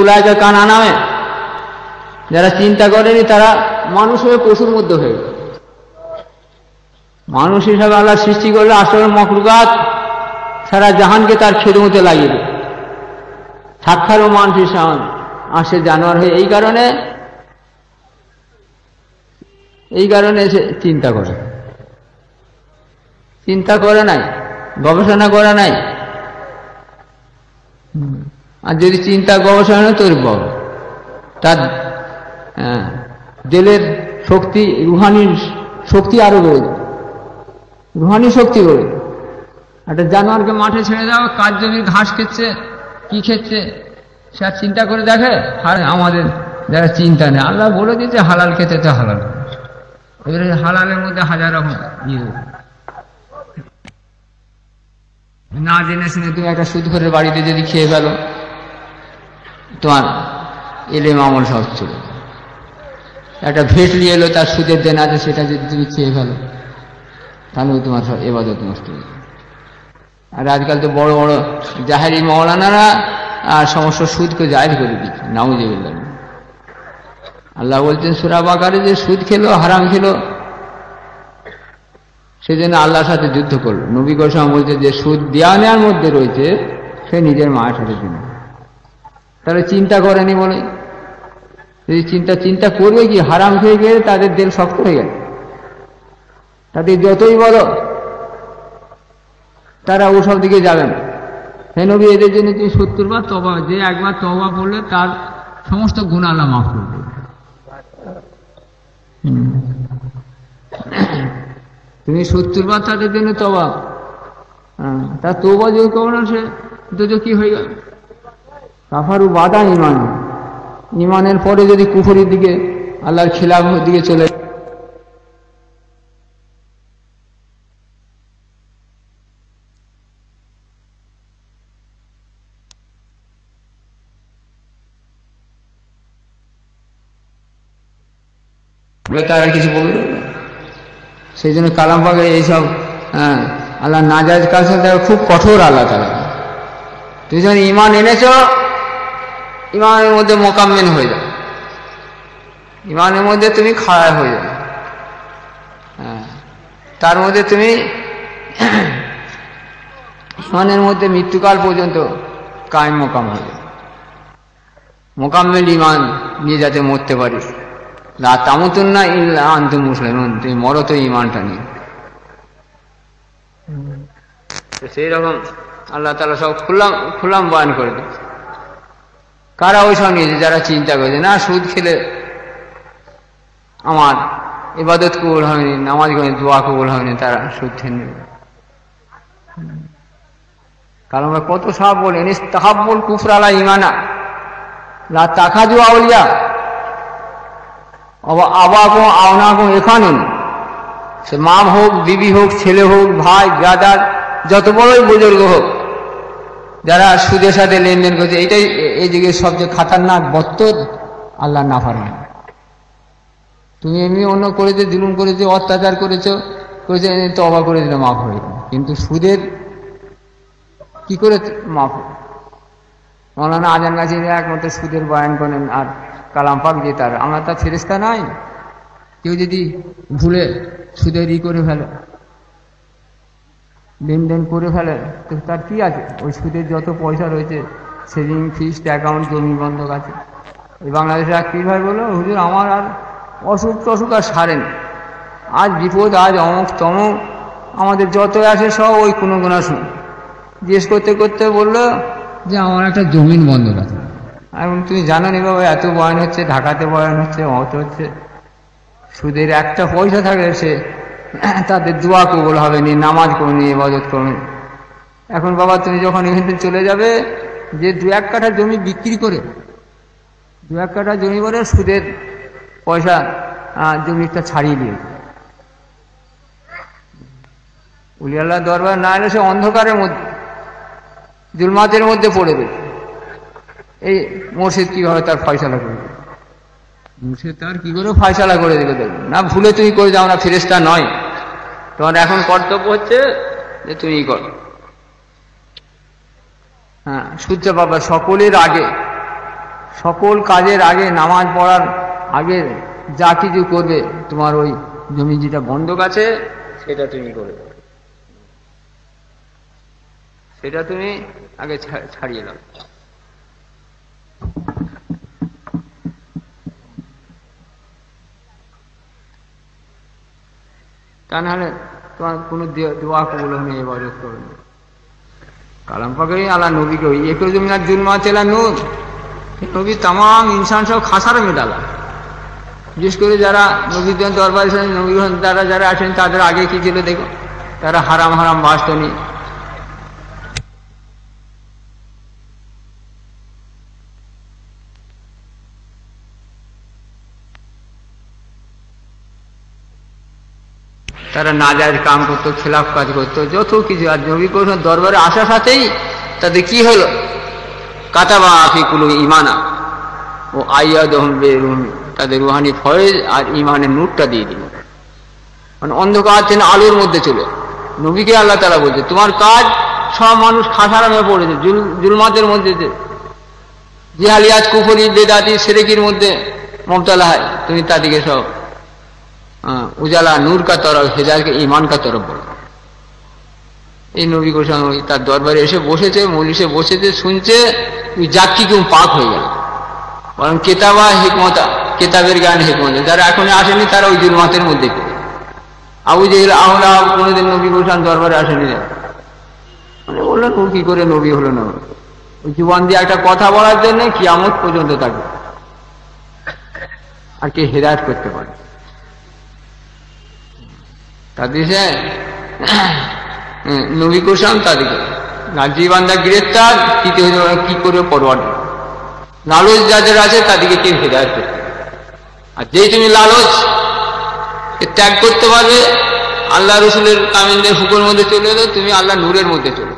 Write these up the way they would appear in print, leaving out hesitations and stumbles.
উলাইকা কানা নামে যারা চিন্তা করেনি তারা মানুষ হয়ে পশুর মধ্যে হয়ে গেল। মানুষ হিসাবে আল্লাহ সৃষ্টি করলে আসলে মখলুকাত সারা জাহানকে তার খেদমতে লাগিয়ে দেয়। সাক্ষারও মানুষ আসে জানোয়ার হয়ে। এই কারণে সে চিন্তা করে নাই, গবেষণা করে নাই। আর যদি চিন্তা গবেষণা তৈরি পাব, তার দিলের শক্তি, রুহানি শক্তি আরো বেড়ে যাবে, রুহানি শক্তি বেড়ে যাবে। একটা জানোয়ারকে মাঠে ছেড়ে দাও, কাজ জমির ঘাস খেচ্ছে, কি খেচ্ছে, সে আর চিন্তা করে দেখে? আর আমাদের যারা চিন্তা নেই, আল্লাহ বলে দিয়েছে হালাল খেতে তো হালাল, এবারে হালালের মধ্যে হাজার রকম না জেনে শুনে তুমি একটা সুদখোরের বাড়িতে যদি খেয়ে ফেলো, তোমার এলেম আমল সব চলে। একটা ভেট নিয়ে এলো, তার সুদের দেন আছে, সেটা যদি তুমি খেয়ে ফেলো, তাহলে তোমার সব ইবাদত নষ্ট হয়ে যাবে। আর আজকাল তো বড় বড় জাহেরি মৌলানারা আর সমস্ত সুদকে জাহির করে দিচ্ছে, নাউজুবিল্লাহ। আল্লাহ বলছেন সূরা বাকারে যে সুদ খেলো, হারাম খেলো, সেজন্য আল্লাহর সাথে যুদ্ধ করলো। নবী গোস্বামী বলছে যে সুদ দেওয়া নেওয়ার মধ্যে রয়েছে, সে নিজের মায়ের সাথে দিন। তাহলে চিন্তা করেনি বলে, যদি চিন্তা করবে কি, হারাম খেয়ে গিয়ে তাদের দিল শক্ত হয়ে গেছে। তাদের যতই বলো তারা ওসব দিকে যাবে না। হে নবী, এদের জন্য তুমি 70 বার তওবা, যে একবার তওবা পড়লে তার সমস্ত গুনাহ আল্লাহ মাফ করে দেবে। তুমি 70 বার তাদের জন্য তওবা, তার তওবা যদি করো না, সে তো কি হয়ে গেল? কাফারু বাদা ঈমান, ঈমানের পরে যদি কুফরির দিকে, আল্লাহর খিলাফের দিকে চলে, তারা কিছু বলবে। সেই জন্য কালাম পাকে এইসব আল্লাহ নাজায়েজ কাজ খুব কঠোর। আল্লাহ তাআলা, তুমি যখন ঈমান এনেছ, ঈমানের মধ্যে মোকাম্মেল হয়ে যাও, ঈমানের মধ্যে তুমি খাড়া হয়ে যাও, তার মধ্যে তুমি ঈমানের মধ্যে মৃত্যুকাল পর্যন্ত কায়েম মোকাম হয়ে যাও। মোকাম্মেল ঈমান নিয়ে যাতে মরতে পারিস। লা তামুতুন্না ইল্লা আনতুম মুসলিমুন, তুমি মরো তো ঈমানটা নিয়ে। সেই রকম আল্লাহ তাআলা সব খুলাম বয়ান করে দিচ্ছে। কারা ওই সব নিয়েছে? যারা চিন্তা করেছে না সুদ খেলে আমার ইবাদত কবুল হয়নি, নামাজ করে দোয়া কবুল হয়নি, তারা সুদ খেয়ে নেবে। কারণ আমরা কত সব বলি, ইস্তাহাব্বুল কুফর আলা ঈমানা লা তাখাজু আউলিয়া আবাকো আওনাকো, এখানে সে মা হোক, বিবি হোক, ছেলে হোক, ভাই ব্রাদার, যত বড়ই বুজুর্গ হোক, যারা সুদের সাথে লেনদেন করছে, এটাই এই দিকে সবচেয়ে খাতারনাক বত্তর আল্লাহ নাফরমানি। তুমি এমনি অন্য করেছো, জুলুম করেছো, অত্যাচার করেছো, তওবা করে দিলে মাফ হয়ে গেল। কিন্তু সুদের কি করে মাফ? মৌলানা আজান গাছির একমাত্র সুদের বয়ান করেন, আর কালাম পাক যে তার, আমরা তার ফেরেশতা নাই। কেউ যদি ভুলে সুদের করে ফেলে, লেনদেন করে ফেলে, তো তার কি আছে? ওই সুদের যত পয়সা রয়েছে, সেভিং, ফিক্সড অ্যাকাউন্ট, জমি বন্ধক আছে। এই বাংলাদেশে আর কী ভাই বলো, হুজুর আমার আর অসুখ টসুখ আর সারেন, আজ বিপদ, আজ অমুক তমুক, আমাদের যত আসে সব ওই কোনো শুন। জিজ্ঞেস করতে করতে বললো যে আমার একটা জমিন বন্ধক আছে। এখন তুমি জানো নি বাবা, এত বয়ান হচ্ছে, ঢাকাতে বয়ান হচ্ছে, অত হচ্ছে, সুদের একটা পয়সা থাকলে সে তাদের দোয়া কবুল হবে নি, নামাজ করনি, ইবাদত করনি। এখন বাবা তুমি যখন এখান থেকে চলে যাবে, যে 2-1 কাঠা জমি বিক্রি করে, 2-1 কাঠা জমি করে সুদের পয়সা জমিটা ছাড়িয়ে দিয়েছে, উলি আল্লাহ দরবার না এলে সে অন্ধকারের মধ্যে, জুলমাতের মধ্যে পড়ে দেবে। এই মুর্শিদ কিভাবে তার ফয়সালা করে দেবে? মুর্শিদ তার কি করে ফয়সালা করে দেবে? দেখবে না, ভুলে তুমি করে যাও না, ফেরেশতা নয়। তোমার এখন কর্তব্য হচ্ছে যে তুমি করো। সূর্য বাবা সকলের আগে সকল কাজের আগে, নামাজ পড়ার আগে যা কিছু করবে, তোমার ওই জমি যেটা বন্ধক আছে সেটা তুমি করবে, সেটা তুমি আগে ছাড়িয়ে দাও। তা নাহলে তোমার কোনো দোয়া কবুল হবে না, ইবাদত করবে না। কালাম পাকে আল্লাহ নবীকে ওই একর জমিনার জুলমা চেলা নূর, নবী তাম ইনসান সব খাসার মেটালা। বিশেষ করে যারা নবীর দরবার নবী তারা যারা আসেন তাদের আগে কি ছিল দেখো, তারা হারাম হারাম বাঁচত নি। তারা নাজায়েজ কাম করতো, খেলাফ কাজ করতো, যত কিছু। আর নবী করিম দরবারে আসার সাথেই তাদের কি হলো, কাতাবা ফি কুলুবি ঈমানা ও আইয়াদহুম বিরুহ, তাদের রুহানি ফয়েজ আর ঈমানের নূরটা দিয়ে দিল। মানে অন্ধকার থেকে আলোর মধ্যে চলে। নবীকে আল্লাহ তাআলা বলছে তোমার কাজ সব মানুষ খাসারামে পড়েছে, জুলমাতের মধ্যে, জিহালিয়াত, কুফরি, বেদাতি, শিরকির মধ্যে মুবতালা হয়, তুমি তাদেরকে সব উজালা নূর কা তরফ, হেদায়েত ঈমান কা তরফ বলো। এই নবী কোরআন ওই তার দরবারে এসে বসেছে, মজলিসে বসেছে, শুনছে, ওই জাক্কি কেউ পাক হয়ে গেল। বরং কেতাবা হিকমতা, কেতাবের জ্ঞান হিকমত, যারা এখন আসেনি তারা ওই জুলমাতের মধ্যে পড়ে। আবু জেহেল, আহল আহাব কোনোদিন নবী কোরআন দরবারে আসেনি, মানে বললেন ও কি করে নবী হলো না। ওই জুবান দিয়ে একটা কথা বলার জন্য কিয়ামত পর্যন্ত থাকে, আর কে হেদায়েত করতে পারে। তাদের নবী কোরআন তাদেরকে গাজী বান্দা গ্রেফতার, কি করে পরোয়া, লালচ যাদের আছে তাদেরকে কেউ হেদায়েত করতে। আর যেই তুমি লালচ ত্যাগ করতে পারবে, আল্লাহ রসুলের কামিনদের হুকুমের মধ্যে চলে এলো, তুমি আল্লাহ নূরের মধ্যে চলে,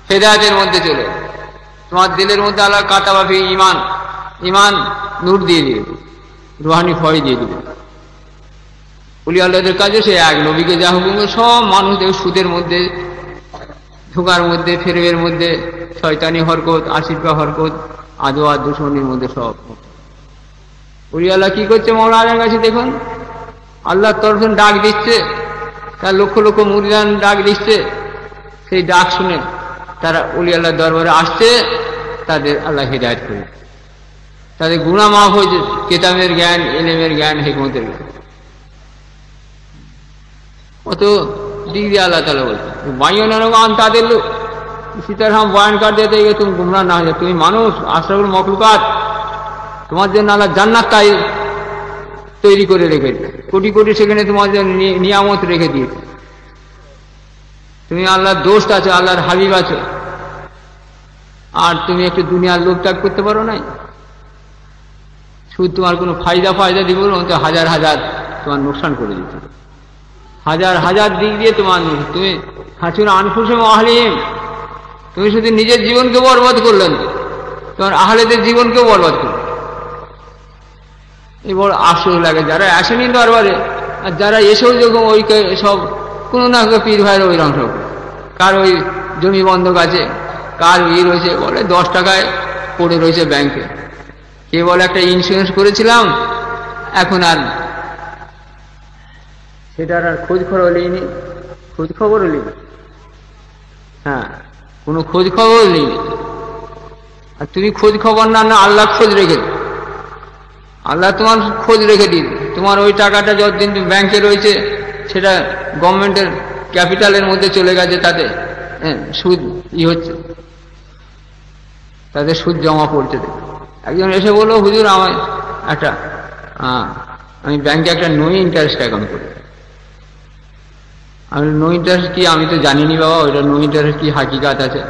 হেদায়েতের মধ্যে চলে, তোমার দিলের মধ্যে আল্লাহ কাতাবাফি ঈমান, ঈমান নূর দিয়ে দিবে, রুহানি ফয় দিয়ে দিবে। ওলি আল্লাহদের কাজে সে এক, নবীকে যা হুকুম সব মানুষদের সুদের মধ্যে, ধোঁকার মধ্যে, ফেরবের মধ্যে, শয়তানি হরকত, আশিরকা হরকত, আদোয়া দুশমনির মধ্যে সব। ওলি আল্লাহ কি করছে মওলা আলার কাছে দেখুন, আল্লাহর তরফে ডাক দিচ্ছে, তার লক্ষ লক্ষ মুরিদান ডাক দিচ্ছে, সেই ডাক শুনে তারা ওলি আল্লাহর দরবারে আসছে, তাদের আল্লাহ হিদায়াত করে, তাদের গুনাহ মাফ হয়েছে, কিতাবের জ্ঞান, ইলমের জ্ঞান, হিকমতের জ্ঞান। কত দিক দিয়ে আল্লাহ তাআলা বলছে বাইও নান তাদের লোক সীতার হাম বয়ান কর দিতে গিয়ে তুমি গুমরাহ না হয়ে যাও। তুমি মানুষ, আশরাফুল মখলুকাত, তোমার জন্য আল্লাহ জান্নাত তাই তৈরি করে রেখেছে, কোটি কোটি সেখানে তোমার জন্য নিয়ামত রেখে দিয়েছে। তুমি আল্লাহর দোস্ত আছো, আল্লাহর হাবিব আছো, আর তুমি একটু দুনিয়ার লোভ ত্যাগ করতে পারো নাই। শুধু তোমার কোনো ফায়দা দিব না, তো হাজার হাজার তোমার নোকসান করে দিতে, হাজার হাজার দিক দিয়ে তোমার। তুমি হাসুন আনফুসুম আহলিহিম, তুমি শুধু নিজের জীবনকে বরবাদ করলেন, তোমার আহলেদের জীবনকেও বরবাদ করলেন। এই বড় আফসোস লাগে যারা আসেনি দরবারে, আর যারা এসেও যখন ওই সব কোনো না পীর ভাইয়ের ওই রংশ, কার ওই জমি বন্ধক আছে, কার ই রয়েছে, বলে 10 টাকায় পড়ে রয়েছে ব্যাংকে, কে বলে একটা ইন্স্যুরেন্স করেছিলাম, এখন আর সেটার আর খোঁজ খবর নিইনি, খোঁজ খবরও নিইনি, হ্যাঁ কোনো খোঁজ খবর নিইনি। আর তুমি খোঁজ খবর না আল্লাহ খোঁজ রেখে, আল্লাহ তোমার খোঁজ রেখে দিন। তোমার ওই টাকাটা যতদিন ব্যাংকে রয়েছে সেটা গভর্নমেন্টের ক্যাপিটালের মধ্যে চলে গেছে, তাতে সুদ হচ্ছে, তাদের সুদ জমা পড়ছে। একজন এসে বললো হুজুর আমার একটা আমি ব্যাংকে একটা নো ইন্টারেস্ট অ্যাকাউন্ট করি। আমি নো ইন্টারেস্ট কি, আমি তো জানিনি বাবা ওইটা নো ইন্টারেস্ট কি হাকিকাত আছে,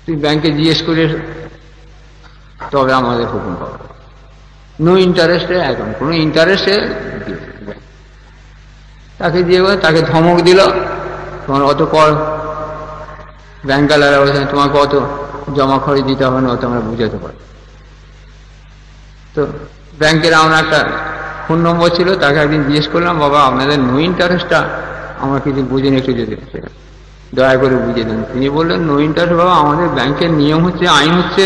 তুই ব্যাংকে জিজ্ঞেস করে তবে আমাদের হুকুম পাবে। নো ইন্টারেস্টে অ্যাকাউন্ট, কোনো ইন্টারেস্টে তাকে দিয়ে তাকে ধমক দিল, তোমার অত কর, ব্যাংকালারা বলছে তোমাকে অত জমা খরচ দিতে হবে না, অত আমরা বুঝাতে পারি। তো ব্যাংকের আমার একটা ফোন নম্বর ছিল, তাকে একদিন জিজ্ঞেস করলাম বাবা আপনাদের নো ইন্টারেস্টটা আমার কিছু বুঝিনি, একটু যদি দয়া করে বুঝিয়ে দেন। তিনি বললেন, নো ইন্টারেস্ট বাবা, আমাদের ব্যাংকের নিয়ম হচ্ছে, আইন হচ্ছে,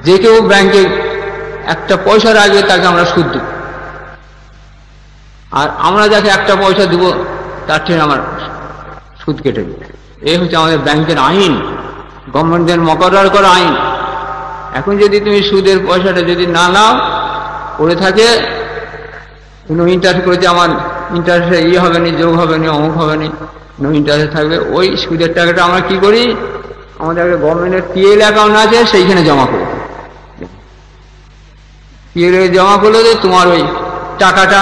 যে কেউ ব্যাংকে একটা পয়সা রাখবে তাকে আমরা সুদ দেব, আর আমরা যাকে একটা পয়সা দেব তার থেকে আমার সুদ কেটে দেব। এই হচ্ছে আমাদের ব্যাংকের আইন, গভর্নমেন্টের মকরার করা আইন। এখন যদি তুমি সুদের পয়সাটা যদি না নাও, পড়ে থাকে, নো ইন্টারেস্ট করেছে, আমার ইন্টারেস্টে ইয়ে হবে না, যোগ হবে না, অমুক হবে না, নো ইন্টারেস্ট থাকবে, ওই সুদের টাকাটা আমরা কি করি, আমাদের একটা গভর্নমেন্টের পিএল অ্যাকাউন্ট আছে, সেইখানে জমা করি। পিএল জমা করলে তোমার ওই টাকাটা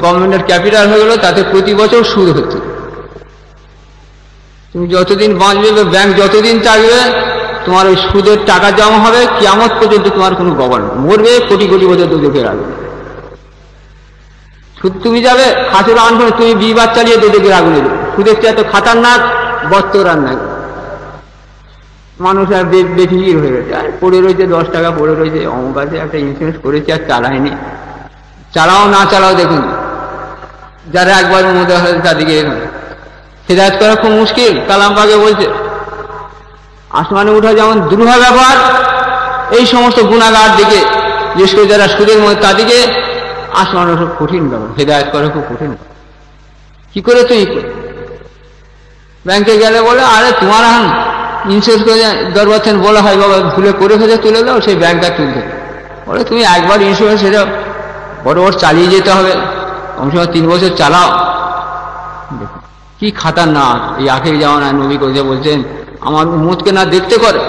গভর্নমেন্টের ক্যাপিটাল হয়ে গেল, তাতে প্রতি বছর সুদ হচ্ছে। তুমি যতদিন বাঁচবে, ব্যাংক যতদিন থাকবে, তোমার ওই সুদের টাকা জমা হবে, কিয়ামত পর্যন্ত তোমার কোনো গভর্নমেন্ট, মরবে কোটি কোটি বছর দুদকে রাখবে। সুদ তুমি যাবে খাতুর আনবে, তুমি বিবাদ চালিয়ে দুদকে আগুনে দেবে। সুদের চেয়ে এত খাতারনাক বত্তর আর নাই। মানুষ আর বেফিকির হয়ে গেছে, আর পড়ে রয়েছে 10 টাকা পড়ে রয়েছে, অমুক আছে, একটা ইন্স্যুরেন্স করেছে আর চালায়নি। চালাও না চালাও দেখুন, যারা একবার মধ্যে হয়েছে তাদেরকে হেদায়ত করা খুব মুশকিল। কালাম পাকে বলছে, আসমানে উঠা যেমন দুরূহ ব্যাপার, এই সমস্ত গুনাহগার দিকে, বিশেষ করে যারা সুদের মধ্যে, তাদেরকে আসমানে সব কঠিন ব্যাপার, হেদায়ত করা খুব কঠিন। কি করে তুই ব্যাংকে গেলে বলে, আরে তোমার হান ইন্স্যুরেন্স করে দরবার থেকে বলা হয়, বাবা ভুলে করে ফেলে তুলে দাও, সেই ব্যাংকটা তুলতে বলে, তুমি একবার ইন্স্যুরেন্স সেটা বড় বড় চালিয়ে যেতে হবে, কমসে কম 3 বছর চালাও। কি খাতারনাক! এই আখেরি জামানায় নবী কইতে বলছেন, আমার উম্মতকে না দেখতে করে।